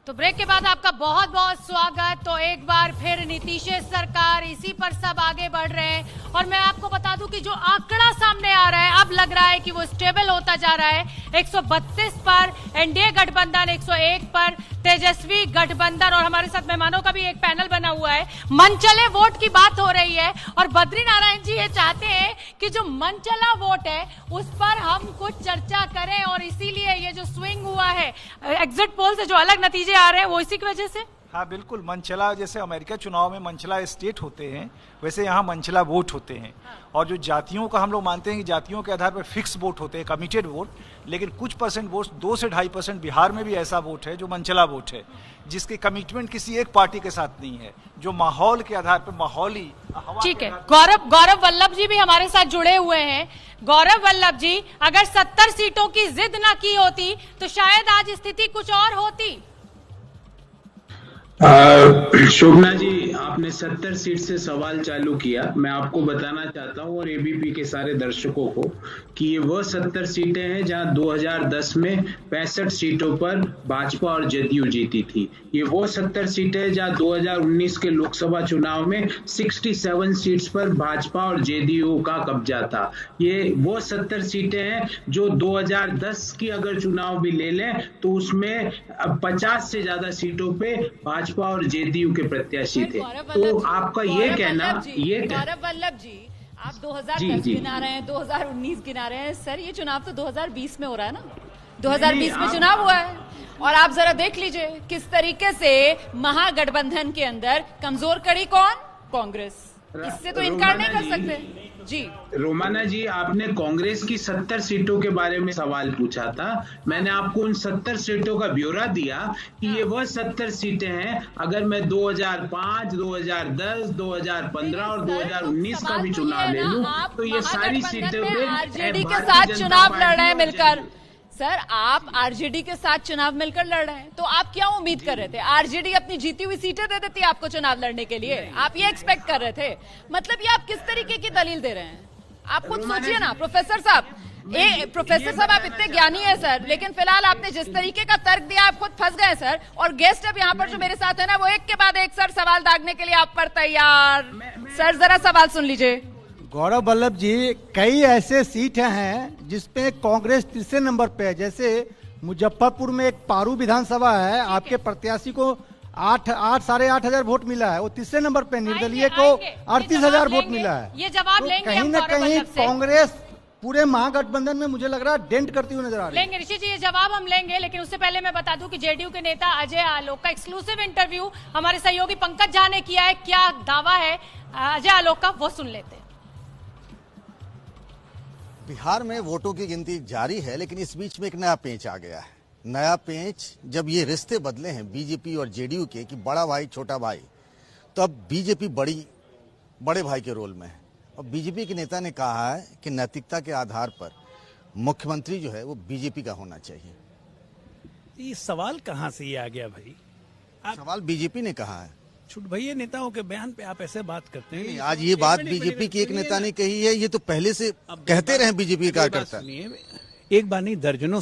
तो ब्रेक के बाद आपका बहुत बहुत स्वागत। तो एक बार फिर नीतीश सरकार, इसी पर सब आगे बढ़ रहे हैं और मैं आपको बता दूं कि जो आंकड़ा सामने आ रहा है अब लग रहा है कि वो स्टेबल होता जा रहा है। 132 पर, एनडीए गठबंधन 101 पर, तेजस्वी गठबंधन, और हमारे साथ मेहमानों का भी एक पैनल बना हुआ है। मनचले वोट की बात हो रही है और बद्री नारायण जी ये चाहते हैं कि जो मनचला वोट है उस पर हम कुछ चर्चा करें, और इसीलिए ये जो स्विंग हुआ है एग्जिट पोल से जो अलग नतीजे आ रहे हैं वो इसी की वजह से। हाँ बिल्कुल, मनचला, जैसे अमेरिका चुनाव में मनचला स्टेट होते हैं वैसे यहाँ मनचला वोट होते हैं। और जो जातियों का हम लोग मानते हैं कि जातियों के आधार पर फिक्स वोट होते हैं, कमिटेड वोट, लेकिन कुछ परसेंट वोट 2 से 2.5% बिहार में भी ऐसा वोट है जो मनचला वोट है, जिसकी कमिटमेंट किसी एक पार्टी के साथ नहीं है, जो माहौल के आधार पर माहौली। ठीक है, गौरव वल्लभ जी भी हमारे साथ जुड़े हुए हैं। गौरव वल्लभ जी, अगर 70 सीटों की जिद ना की होती तो शायद आज स्थिति कुछ और होती। शोभना जी, आपने 70 सीट से सवाल चालू किया। मैं आपको बताना चाहता हूं और एबीपी के सारे दर्शकों को कि ये वह 70 सीटें हैं जहां 2010 में 65 सीटों पर भाजपा और जदयू जीती थी। ये वो 70 सीटें हैं जहां 2019 के लोकसभा चुनाव में 67 सीट्स पर भाजपा और जदयू का कब्जा था। ये वो 70 सीटें हैं जो 2010 की अगर चुनाव भी ले लें तो उसमें 50 से ज्यादा सीटों पे भाजपा और जेडीयू के प्रत्याशी थे। तो आपका ये कहना, गौरव वल्लभ जी, आप 2010 गिना रहे हैं, 2019 गिना रहे हैं, सर ये चुनाव तो 2020 में हो रहा है ना, 2020 में चुनाव हुआ है। और आप जरा देख लीजिए किस तरीके से महागठबंधन के अंदर कमजोर कड़ी कौन? कांग्रेस। इससे तो इनकार नहीं कर सकते जी। रोमाना जी, आपने कांग्रेस की 70 सीटों के बारे में सवाल पूछा था। मैंने आपको उन 70 सीटों का ब्यौरा दिया कि ये वह 70 सीटें हैं। अगर मैं 2005, 2010, 2015 और 2019 का भी चुनाव ले लूं तो ये सारी सीटें आरजेडी के साथ चुनाव लड़ रहे हैं मिलकर। सर, आप आरजेडी के साथ चुनाव मिलकर लड़ रहे हैं, तो आप क्या उम्मीद कर रहे थे? आरजेडी अपनी जीती हुई सीटें दे देती आपको चुनाव लड़ने के लिए? आप ये एक्सपेक्ट कर रहे थे? मतलब ये आप किस तरीके की दलील दे रहे हैं? आप खुद सोचिए ना प्रोफेसर साहब। प्रोफेसर साहब, आप इतने ज्ञानी है सर, लेकिन फिलहाल आपने जिस तरीके का तर्क दिया आप खुद फंस गए सर। और गेस्ट अब यहाँ पर जो मेरे साथ है ना, वो एक के बाद एक सर सवाल दागने के लिए आप पर तैयार। सर जरा सवाल सुन लीजिए। गौरव वल्लभ जी, कई ऐसे सीट हैं जिसपे कांग्रेस तीसरे नंबर पे है। जैसे मुजफ्फरपुर में एक पारू विधानसभा है, आपके प्रत्याशी को 8,500 वोट मिला है, वो तीसरे नंबर पे। निर्दलीय को 38,000 वोट मिला है। ये जवाब तो लेंगे कहीं न कहीं कांग्रेस पूरे महागठबंधन में मुझे लग रहा है डेंट करती हुई नजर आ रही है। लेंगे ऋषि जी, ये जवाब हम लेंगे, लेकिन उससे पहले मैं बता दूं कि जेडीयू के नेता अजय आलोक का एक्सक्लूसिव इंटरव्यू हमारे सहयोगी पंकज झा ने किया है। क्या दावा है अजय आलोक का, वो सुन लेते हैं। बिहार में वोटों की गिनती जारी है, लेकिन इस बीच में एक नया पेंच आ गया है। नया पेंच, जब ये रिश्ते बदले हैं बीजेपी और जेडीयू के कि बड़ा भाई छोटा भाई, तो अब बीजेपी बड़े भाई के रोल में है। और बीजेपी के नेता ने कहा है कि नैतिकता के आधार पर मुख्यमंत्री जो है वो बीजेपी का होना चाहिए। ये सवाल कहाँ से ये आ गया भाई? सवाल बीजेपी ने कहा है। छुट भैया, नेताओं के बयान पे आप ऐसे बात करते हैं। आज ये बात बीजेपी की एक नेता ने कही है, ये तो पहले से कहते रहे बीजेपी कार्यकर्ता। एक बार नहीं, दर्जनों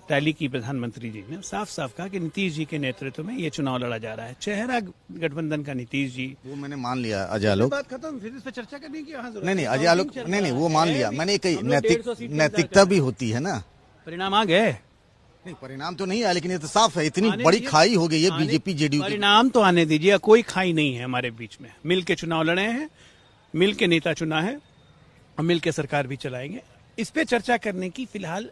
रैली की प्रधानमंत्री जी ने साफ साफ कहा कि नीतीश जी के नेतृत्व में ये चुनाव लड़ा जा रहा है। चेहरा गठबंधन का नीतीश जी, वो मैंने मान लिया। अजय आलोक, बात खत्म, फिर इस पर चर्चा करने की नहीं, अजय आलोक नहीं, वो मान लिया मैंने। कही नैतिकता भी होती है ना। परिणाम आ गए? नहीं, परिणाम तो नहीं आया, लेकिन ये तो साफ है इतनी बड़ी खाई हो गई है बीजेपी जेडीयू। परिणाम तो आने दीजिए, कोई खाई नहीं है हमारे बीच में। मिल के चुनाव लड़े हैं, मिल के नेता चुना है और मिल के सरकार भी चलाएंगे। इस पे चर्चा करने की फिलहाल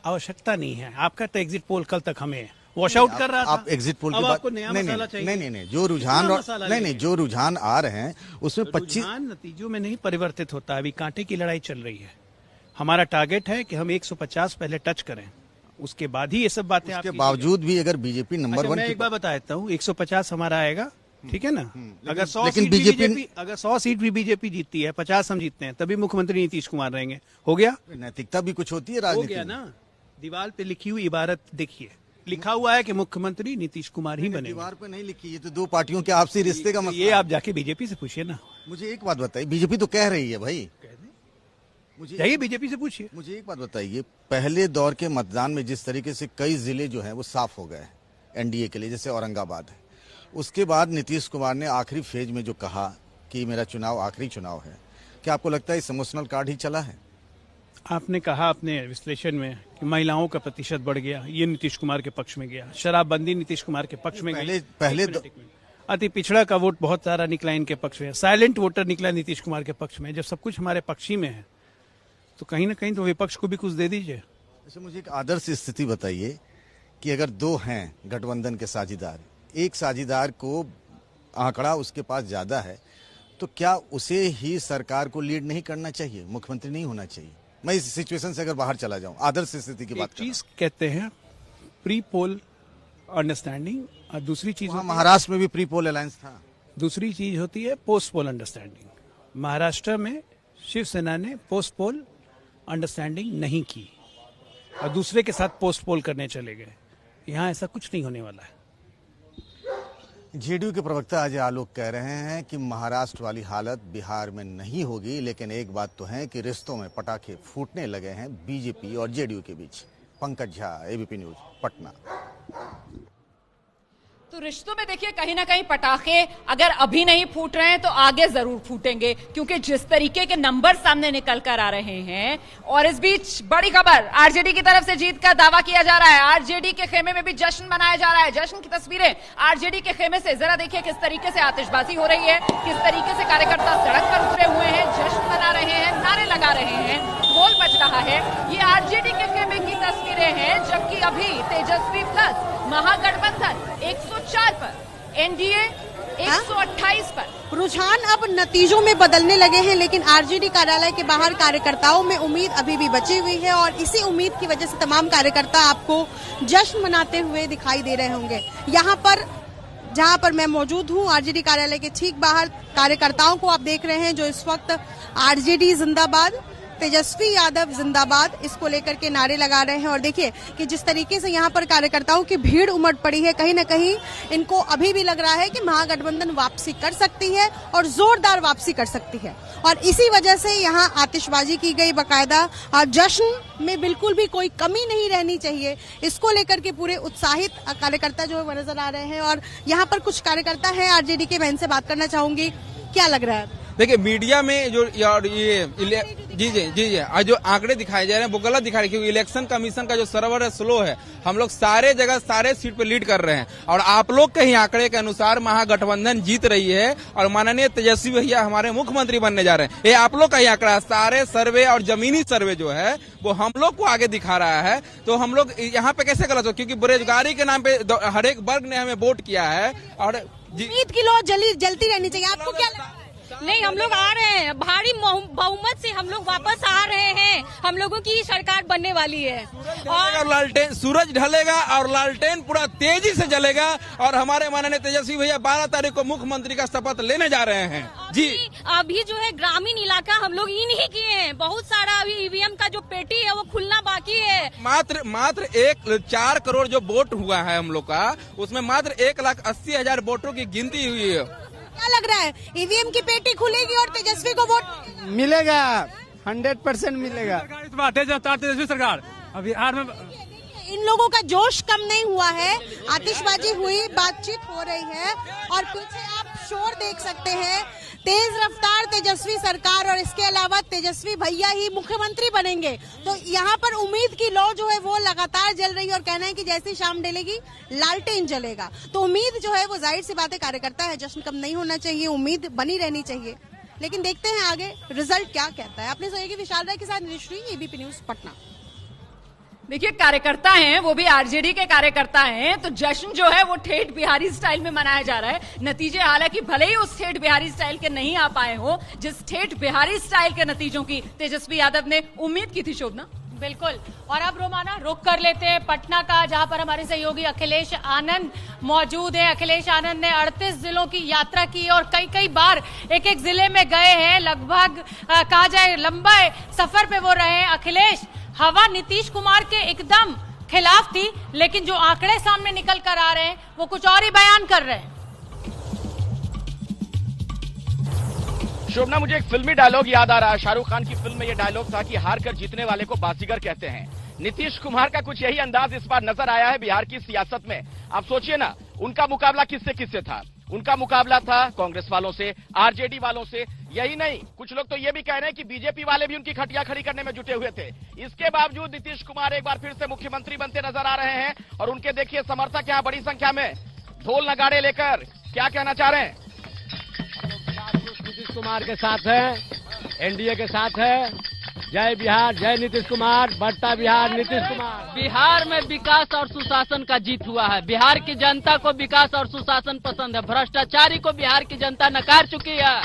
आवश्यकता नहीं है। आपका तो एग्जिट पोल कल तक हमें वॉश आउट कर रहा था। आप एग्जिट पोल की बात नहीं, जो रुझान जो रुझान आ रहे हैं उसमें 25 नतीजों में नहीं परिवर्तित होता। अभी कांटे की लड़ाई चल रही है। हमारा टारगेट है कि हम 150 पहले टच करें, उसके बाद ही ये सब बातें। उसके बावजूद भी अगर बीजेपी नंबर 1, मैं एक बार बता देता हूँ, 150 हमारा आएगा, ठीक है ना। अगर 100 सीट भी बीजेपी जीतती है, 50 हम जीतते हैं, तभी मुख्यमंत्री नीतीश कुमार रहेंगे। हो गया? नैतिकता भी कुछ होती है राजनीति में। ना, दीवार पे लिखी हुई इबारत देखिए, लिखा हुआ है कि मुख्यमंत्री नीतीश कुमार ही बने। दीवार पे नहीं लिखी, ये तो दो पार्टियों के आपसी रिश्ते का मसला। ये आप जाके बीजेपी से पूछिए ना। मुझे एक बात बताइए, बीजेपी तो कह रही है भाई, जाइए बीजेपी से पूछिए। मुझे एक बात बताइए, पहले दौर के मतदान में जिस तरीके से कई जिले जो हैं वो साफ हो गए एनडीए के लिए, जैसे औरंगाबाद है, उसके बाद नीतीश कुमार ने आखिरी फेज में जो कहा कि मेरा चुनाव आखिरी चुनाव है, क्या आपको लगता है इस इमोशनल कार्ड ही चला है? आपने कहा अपने विश्लेषण में कि महिलाओं का प्रतिशत बढ़ गया, ये नीतीश कुमार के पक्ष में गया। शराबबंदी नीतीश कुमार के पक्ष में पहले अति पिछड़ा का वोट बहुत सारा निकला इनके पक्ष में, साइलेंट वोटर निकला नीतीश कुमार के पक्ष में। जब सब कुछ हमारे पक्षी में है तो कहीं ना कहीं तो विपक्ष को भी कुछ दे दीजिए। अच्छा, मुझे एक आदर्श स्थिति बताइए कि अगर दो हैं गठबंधन के साझीदार, एक साझीदार को आंकड़ा उसके पास ज्यादा है, तो क्या उसे ही सरकार को लीड नहीं करना चाहिए, मुख्यमंत्री नहीं होना चाहिए? मैं इस सिचुएशन से अगर बाहर चला जाऊं, आदर्श स्थिति की बात चीज कहते हैं प्री पोल अंडरस्टैंडिंग, और दूसरी चीज महाराष्ट्र में भी प्री पोल अलायंस था। दूसरी चीज होती है पोस्ट पोल अंडरस्टैंडिंग। महाराष्ट्र में शिवसेना ने पोस्ट पोल अंडरस्टैंडिंग नहीं की और दूसरे के साथ पोस्ट पोल करने चले गए। यहाँ ऐसा कुछ नहीं होने वाला है। जेडीयू के प्रवक्ता अजय आलोक कह रहे हैं कि महाराष्ट्र वाली हालत बिहार में नहीं होगी, लेकिन एक बात तो है कि रिश्तों में पटाखे फूटने लगे हैं बीजेपी और जेडीयू के बीच। Pankaj Jha, ABP news, Patna. तो रिश्तों में देखिए कहीं ना कहीं पटाखे अगर अभी नहीं फूट रहे हैं तो आगे जरूर फूटेंगे, क्योंकि जिस तरीके के नंबर सामने निकल कर आ रहे हैं। और इस बीच बड़ी खबर, आरजेडी की तरफ से जीत का दावा किया जा रहा है। आरजेडी के खेमे में भी जश्न मनाया जा रहा है। जश्न की तस्वीरें आरजेडी के खेमे से जरा देखिए किस तरीके से आतिशबाजी हो रही है, किस तरीके से कार्यकर्ता सड़क पर उतरे हुए हैं, जश्न मना रहे हैं, नारे लगा रहे हैं, बोल बज रहा है। ये आरजेडी के खेमे की तस्वीरें हैं, जबकि अभी तेजस्वी प्लस महागठबंधन 104 पर, एनडीए 128 पर। रुझान अब नतीजों में बदलने लगे हैं, लेकिन आरजेडी कार्यालय के बाहर कार्यकर्ताओं में उम्मीद अभी भी बची हुई है और इसी उम्मीद की वजह से तमाम कार्यकर्ता आपको जश्न मनाते हुए दिखाई दे रहे होंगे। यहाँ पर जहाँ पर मैं मौजूद हूँ, आरजेडी कार्यालय के ठीक बाहर कार्यकर्ताओं को आप देख रहे हैं जो इस वक्त आरजेडी जिंदाबाद, तेजस्वी यादव जिंदाबाद इसको लेकर के नारे लगा रहे हैं। और देखिए कि जिस तरीके से यहाँ पर कार्यकर्ताओं की भीड़ उमड़ पड़ी है, कहीं ना कहीं इनको अभी भी लग रहा है कि महागठबंधन वापसी कर सकती है और जोरदार वापसी कर सकती है। और इसी वजह से यहाँ आतिशबाजी की गई बाकायदा, और जश्न में बिल्कुल भी कोई कमी नहीं रहनी चाहिए, इसको लेकर के पूरे उत्साहित कार्यकर्ता जो है वो नजर आ रहे हैं। और यहाँ पर कुछ कार्यकर्ता है आरजेडी के, मैं इनसे बात करना चाहूंगी, क्या लग रहा है? देखिए मीडिया में जो जी जो आंकड़े दिखाए जा रहे हैं वो गलत दिखा रहे हैं, क्योंकि इलेक्शन कमीशन का जो सर्वर है स्लो है। हम लोग सारे जगह सारे सीट पे लीड कर रहे हैं और आप लोग के ही आंकड़े के अनुसार महागठबंधन जीत रही है और माननीय तेजस्वी भैया हमारे मुख्यमंत्री बनने जा रहे हैं। ये आप लोग का ही आंकड़ा है। सारे सर्वे और जमीनी सर्वे जो है वो हम लोग को आगे दिखा रहा है। तो हम लोग यहाँ पे कैसे गलत हो, क्योंकि बेरोजगारी के नाम पे हर एक वर्ग ने हमें वोट किया है। और उम्मीद की लो जलती रहनी चाहिए, आपको क्या लगता है? नहीं, हम लोग आ रहे हैं, भारी बहुमत से हम लोग वापस आ रहे हैं। हम लोगों की सरकार बनने वाली है और लालटेन सूरज ढलेगा और लालटेन पूरा तेजी से जलेगा। और हमारे माननीय तेजस्वी भैया 12 तारीख को मुख्यमंत्री का शपथ लेने जा रहे हैं। जी अभी जो है ग्रामीण इलाका हम लोग इन ही किए हैं। बहुत सारा अभी ईवीएम का जो पेटी है वो खुलना बाकी है। मात्र 4 करोड़ जो वोट हुआ है हम लोग का, उसमें मात्र 1,80,000 वोटों की गिनती हुई है। क्या लग रहा है, ईवीएम की पेटी खुलेगी और तेजस्वी को वोट मिलेगा? 100% मिलेगा। तेजस्वी सरकार अभी बिहार में। इन लोगों का जोश कम नहीं हुआ है, आतिशबाजी हुई, बातचीत हो रही है और पीछे आप शोर देख सकते हैं। तेज रफ्तार तेजस्वी सरकार और इसके अलावा तेजस्वी भैया ही मुख्यमंत्री बनेंगे। तो यहाँ पर उम्मीद की लौ जो है वो लगातार जल रही है और कहना है कि जैसी शाम ढलेगी लालटेन जलेगा। तो उम्मीद जो है वो जाहिर सी बात है कार्यकर्ता है, जश्न कम नहीं होना चाहिए, उम्मीद बनी रहनी चाहिए। लेकिन देखते हैं आगे रिजल्ट क्या कहता है। अपने सहयोगी विशाल राय के साथ निश्री, एबीपी न्यूज, पटना। देखिए कार्यकर्ता हैं, वो भी आरजेडी के कार्यकर्ता हैं, तो जश्न जो है वो ठेठ बिहारी स्टाइल में मनाया जा रहा है। नतीजे हालांकि भले ही उस ठेठ बिहारी स्टाइल के नहीं आ पाए हो जिस ठेठ बिहारी स्टाइल के नतीजों की तेजस्वी यादव ने उम्मीद की थी। शोभना, बिल्कुल। और अब रोमाना रुक कर लेते हैं पटना का, जहां पर हमारे सहयोगी अखिलेश आनंद मौजूद हैं। अखिलेश आनंद ने 38 जिलों की यात्रा की और कई बार एक जिले में गए हैं। लगभग कहा जाए लंबे सफर पे वो रहे हैं। अखिलेश, हवा नीतीश कुमार के एकदम खिलाफ थी, लेकिन जो आंकड़े सामने निकल कर आ रहे हैं वो कुछ और ही बयान कर रहे हैं। शोभना, मुझे एक फिल्मी डायलॉग याद आ रहा है। शाहरुख खान की फिल्म में यह डायलॉग था कि हार कर जीतने वाले को बाजीगर कहते हैं। नीतीश कुमार का कुछ यही अंदाज इस बार नजर आया है बिहार की सियासत में। आप सोचिए ना, उनका मुकाबला किससे था। उनका मुकाबला था कांग्रेस वालों से, आरजेडी वालों से। यही नहीं, कुछ लोग तो ये भी कह रहे हैं कि बीजेपी वाले भी उनकी खटिया खड़ी करने में जुटे हुए थे। इसके बावजूद नीतीश कुमार एक बार फिर से मुख्यमंत्री बनते नजर आ रहे हैं और उनके देखिए समर्थक यहाँ बड़ी संख्या में ढोल नगाड़े लेकर क्या कहना चाह रहे हैं। नीतीश कुमार के साथ है, एनडीए के साथ है। जय बिहार, जय नीतीश कुमार, बढ़ता बिहार नीतीश कुमार। बिहार में विकास और सुशासन का जीत हुआ है। बिहार की जनता को विकास और सुशासन पसंद है। भ्रष्टाचारी को बिहार की जनता नकार चुकी है।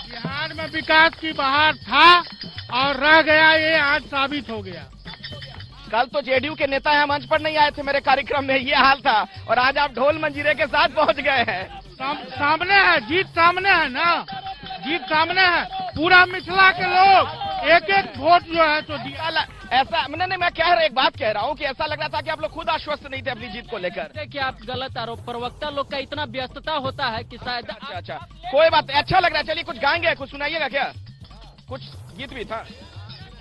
बिहार में विकास की बहार था और रह गया, ये आज साबित हो गया। कल तो जेडीयू के नेता यहाँ मंच पर नहीं आए थे मेरे कार्यक्रम में, ये हाल था, और आज आप ढोल मंजीरे के साथ पहुँच गए हैं। सामने है, जीत सामने है ना, जीत सामने है। पूरा मिथिला के लोग एक एक वोट जो है तो दिया। ऐसा नहीं, मैं एक बात कह रहा हूँ कि ऐसा लग रहा था कि आप लोग खुद आश्वस्त नहीं थे अपनी जीत को लेकर। देखिए, आप गलत आरोप, प्रवक्ता लोग का इतना व्यस्तता होता है कि शायद। अच्छा, कोई बात, अच्छा लग रहा है। चलिए कुछ गाएंगे, कुछ सुनाइएगा क्या? कुछ गीत भी था।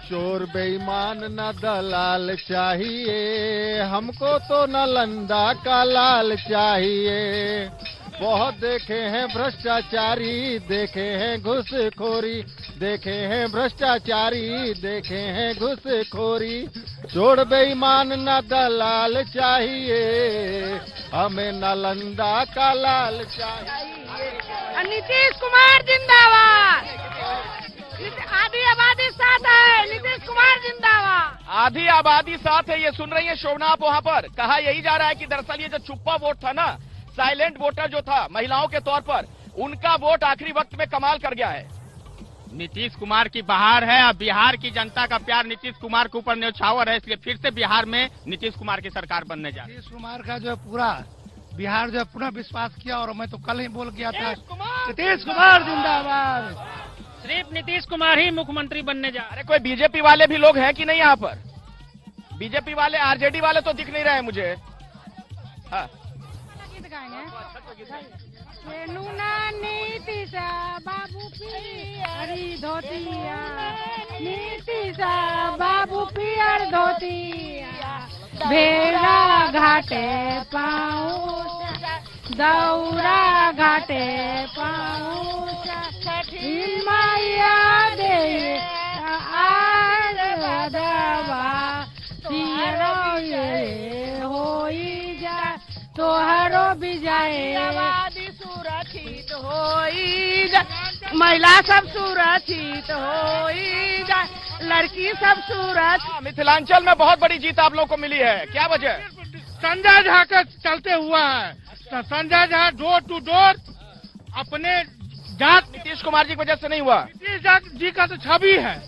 चोर बेईमान न दलाल चाहिए, हमको तो नालंदा का लाल चाहिए। बहुत देखे हैं भ्रष्टाचारी, देखे हैं घुसखोरी, देखे हैं भ्रष्टाचारी, देखे हैं घुसखोरी। चोर बेईमान न दलाल चाहिए, हमें नालंदा का लाल चाहिए। नीतीश कुमार जिंदाबाद। आधी आबादी साथ है, नीतीश कुमार जिंदाबाद। आधी आबादी साथ है, ये सुन रही है शोभना आप वहाँ पर। कहा यही जा रहा है कि दरअसल ये जो छुपा वोट था ना, साइलेंट वोटर जो था महिलाओं के तौर पर, उनका वोट आखिरी वक्त में कमाल कर गया है। नीतीश कुमार की बहार है और बिहार की जनता का प्यार नीतीश कुमार के ऊपर न्यौछावर है, इसलिए फिर से बिहार में नीतीश कुमार की सरकार बनने जा रही है। नीतीश कुमार का जो पूरा बिहार जो पुनः विश्वास किया, और मैं तो कल ही बोल गया था, नीतीश कुमार जिंदाबाद। सिर्फ नीतीश कुमार ही मुख्यमंत्री बनने जा रहे। अरे कोई बीजेपी वाले भी लोग हैं कि नहीं यहाँ पर? बीजेपी वाले, आरजेडी वाले तो दिख नहीं रहे मुझे। हाँ, नीतीश बाबू पियर धोतिया, नीतीश बाबू पियर धोतिया, भेड़ा घाटे पाऊँ, दौरा घाटे पाऊँ, माया दे आज दवा होई जा तोहरो विजय, आबादी सुरक्षित होई जा, महिला सब सुरक्षित होई जा, लड़की सब सुरक्षित। मिथिलांचल में बहुत बड़ी जीत आप लोगों को मिली है, क्या वजह? संजय झा का चलते हुआ है। Sanjay Jha door to door अपने जात, नीतीश कुमार जी की वजह से नहीं हुआ। नीतीश जी का तो छवि है,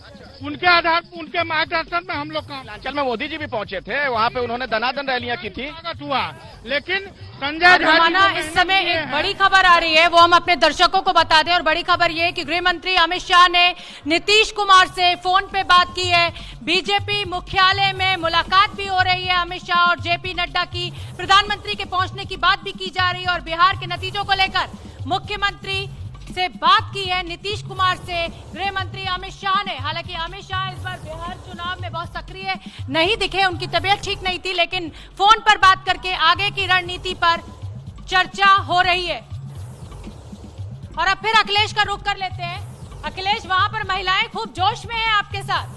उनके आधार, उनके मार्गदर्शन में हम लोग का। मिथिलांचल में मोदी जी भी पहुंचे थे, वहाँ पे उन्होंने दनादन रैलियां की थी। हुआ, लेकिन संजय झा इस समय एक बड़ी खबर आ रही है, वो हम अपने दर्शकों को बता दें। और बड़ी खबर ये है कि गृह मंत्री अमित शाह ने नीतीश कुमार से फोन पे बात की है। बीजेपी मुख्यालय में मुलाकात भी हो रही है अमित शाह और जेपी नड्डा की। प्रधानमंत्री के पहुंचने की बात भी की जा रही है और बिहार के नतीजों को लेकर मुख्यमंत्री से बात की है नीतीश कुमार से गृह मंत्री अमित शाह ने। हालांकि अमित शाह इस बार बिहार चुनाव में बहुत सक्रिय नहीं दिखे, उनकी तबीयत ठीक नहीं थी, लेकिन फोन पर बात करके आगे की रणनीति पर चर्चा हो रही है। और अब फिर अखिलेश का रुख कर लेते हैं। अखिलेश, वहां पर महिलाएं खूब जोश में हैं आपके साथ।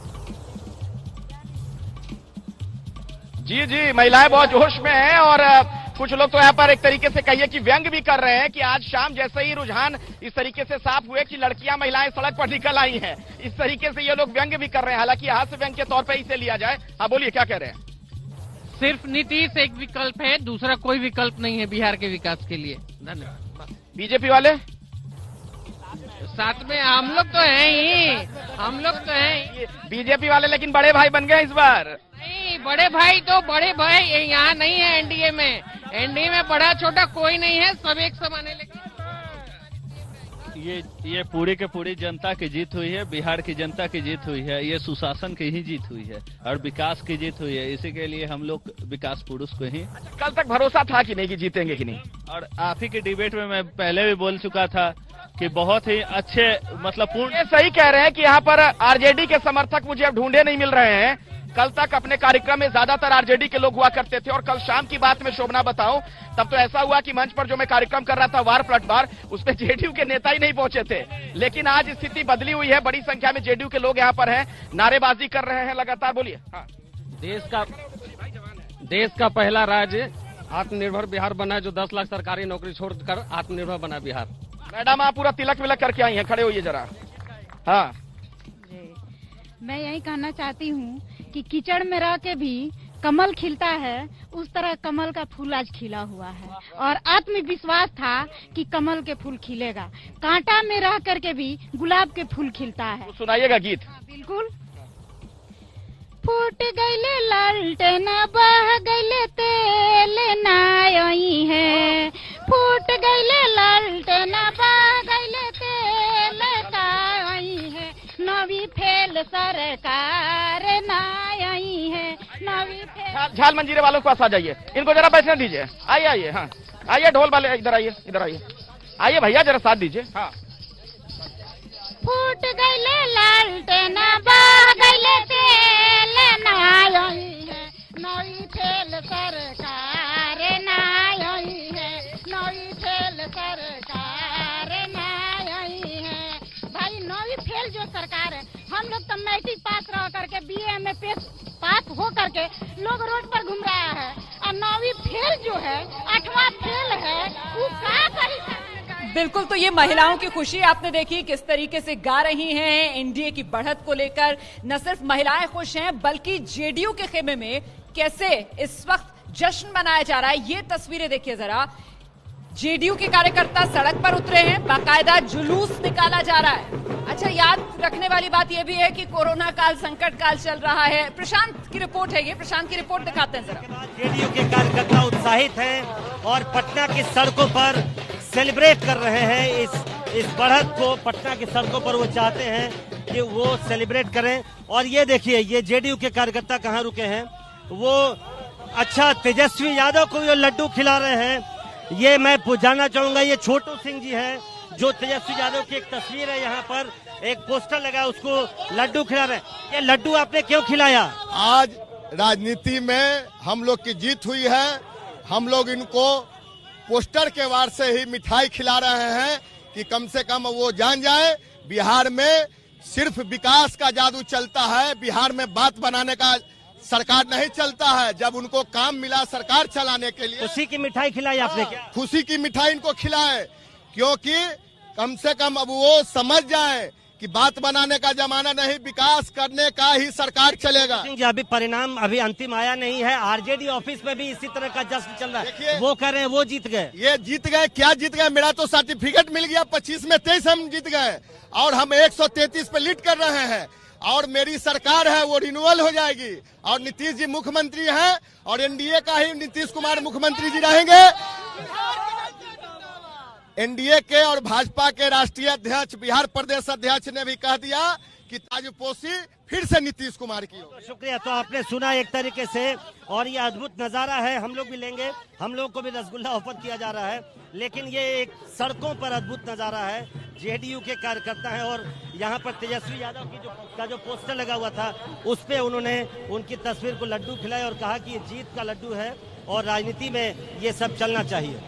जी जी, महिलाएं बहुत जोश में हैं और कुछ लोग तो यहाँ पर एक तरीके से कहिए कि व्यंग भी कर रहे हैं कि आज शाम जैसे ही रुझान इस तरीके से साफ हुए कि लड़कियां महिलाएं सड़क पर निकल आई हैं, इस तरीके से ये लोग व्यंग भी कर रहे हैं। हालांकि हास्य व्यंग के तौर पर इसे लिया जाए। हाँ बोलिए, क्या कह रहे हैं? सिर्फ नीतीश एक विकल्प है, दूसरा कोई विकल्प नहीं है बिहार के विकास के लिए। धन्यवाद। बीजेपी वाले साथ में हम लोग तो हैं ही, हम लोग तो हैं। बीजेपी वाले लेकिन बड़े भाई बन गए इस बार। नहीं, बड़े भाई तो बड़े भाई यहाँ नहीं है एनडीए में। एनडीए में बड़ा छोटा कोई नहीं है, सब एक समान है। लेकिन ये पूरी के पूरी जनता की जीत हुई है, बिहार की जनता की जीत हुई है, ये सुशासन की ही जीत हुई है और विकास की जीत हुई है। इसी के लिए हम लोग विकास पुरुष को ही। कल तक भरोसा था कि नहीं कि जीतेंगे कि नहीं? और आप ही की डिबेट में मैं पहले भी बोल चुका था कि बहुत ही अच्छे, मतलब पूर्ण। ये सही कह रहे हैं कि यहाँ पर आरजेडी के समर्थक मुझे अब ढूंढे नहीं मिल रहे हैं। कल तक अपने कार्यक्रम में ज्यादातर आरजेडी के लोग हुआ करते थे और कल शाम की बात में शोभना बताऊं तब तो ऐसा हुआ कि मंच पर जो मैं कार्यक्रम कर रहा था वार पलटवार, उसमें जेडीयू के नेता ही नहीं पहुंचे थे। लेकिन आज स्थिति बदली हुई है, बड़ी संख्या में जेडीयू के लोग यहाँ पर हैं, नारेबाजी कर रहे हैं लगातार। बोलिए। हाँ। देश का पहला राज्य आत्मनिर्भर बिहार बना, जो 10 लाख सरकारी नौकरी छोड़कर आत्मनिर्भर बना बिहार। मैडम आप पूरा तिलक विलक करके आई हैं, खड़े होइए जरा। हाँ, मैं यही कहना चाहती हूँ कि कीचड़ में रह के भी कमल खिलता है, उस तरह कमल का फूल आज खिला हुआ है और आत्मविश्वास था कि कमल के फूल खिलेगा। कांटा में रह करके भी गुलाब के फूल खिलता है। सुनाइएगा गीत। बिल्कुल। फूट गईले लालटेन बह गईले तेल नाई है, फूट गईले लालटेन बह गईले तेल नाई है, नवी फेल सरकार नाई है, नवी फेल। झाल मंजीरे वालों के पास आ जाइए, इनको जरा बैठने दीजिए। आइए आइए, हाँ आइए, ढोल वाले इधर आइए, इधर आइए, आइए भैया जरा साथ दीजिए। हाँ। फूट गईले लालटेन बह गईले तेल नाई है, नवी फेल सरकार नाई है, नवी फेल सरकार नाई है। भाई नवी फेल जो सरकार है, हम लोग तो मैट्रिक पास रह करके BA में पास हो करके लोग रोड पर घूम रहा है, और नवी फेल जो है 8वां फेल है, वो क्या करेगा। बिल्कुल, तो ये महिलाओं की खुशी आपने देखी किस तरीके से गा रही हैं एनडीए की बढ़त को लेकर। न सिर्फ महिलाएं खुश हैं बल्कि जेडीयू के खेमे में कैसे इस वक्त जश्न मनाया जा रहा है, ये तस्वीरें देखिए जरा। जेडीयू के कार्यकर्ता सड़क पर उतरे हैं, बाकायदा जुलूस निकाला जा रहा है। अच्छा, याद रखने वाली बात यह भी है कि कोरोना काल, संकट काल चल रहा है। प्रशांत की रिपोर्ट है ये, प्रशांत की रिपोर्ट दिखाते हैं जरा। जेडीयू के कार्यकर्ता उत्साहित हैं और पटना की सड़कों पर सेलिब्रेट कर रहे हैं इस बढ़त को। पटना की सड़कों पर वो चाहते हैं कि वो सेलिब्रेट करें। और ये देखिए, ये जेडीयू के कार्यकर्ता कहाँ रुके हैं, वो अच्छा तेजस्वी यादव को ये लड्डू खिला रहे हैं। ये मैं जानना चाहूंगा, ये छोटू सिंह जी हैं जो तेजस्वी यादव की एक तस्वीर है, यहाँ पर एक पोस्टर लगा, उसको लड्डू खिला रहे हैं। ये लड्डू आपने क्यों खिलाया? आज राजनीति में हम लोग की जीत हुई है, हम लोग इनको पोस्टर के वार से ही मिठाई खिला रहे हैं कि कम से कम वो जान जाए बिहार में सिर्फ विकास का जादू चलता है, बिहार में बात बनाने का सरकार नहीं चलता है। जब उनको काम मिला सरकार चलाने के लिए, खुशी की मिठाई खिलाई आपने क्या? खुशी की मिठाई इनको खिलाए, क्योंकि कम से कम अब वो समझ जाए कि बात बनाने का जमाना नहीं, विकास करने का ही सरकार चलेगा। अभी परिणाम अभी अंतिम आया नहीं है, आरजेडी ऑफिस में भी इसी तरह का जश्न चल रहा है। वो कह रहे हैं वो जीत गए। ये जीत गए, क्या जीत गए? मेरा तो सर्टिफिकेट मिल गया, 25 में 23 हम जीत गए और हम 133 पे लीड कर रहे हैं और मेरी सरकार है वो रिन्यूअल हो जाएगी और नीतीश जी मुख्यमंत्री हैं और एनडीए का ही नीतीश कुमार मुख्यमंत्री जी रहेंगे। एनडीए के और भाजपा के राष्ट्रीय अध्यक्ष, बिहार प्रदेश अध्यक्ष ने भी कह दिया कि ताजपोशी फिर से नीतीश कुमार की हो। शुक्रिया। तो आपने सुना एक तरीके से, और ये अद्भुत नजारा है, हम लोग भी लेंगे, हम लोग को भी रसगुल्ला ऑफर किया जा रहा है। लेकिन ये एक सड़कों पर अद्भुत नजारा है, जेडीयू के कार्यकर्ता हैं और यहाँ पर तेजस्वी यादव की जो पोस्टर लगा हुआ था उस पे उन्होंने उनकी तस्वीर को लड्डू खिलाए और कहा कि ये जीत का लड्डू है और राजनीति में ये सब चलना चाहिए।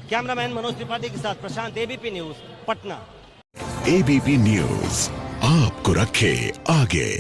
कैमरामैन मनोज त्रिपाठी के साथ Prashant, ABP news, Patna. ABP news आपको रखे आगे।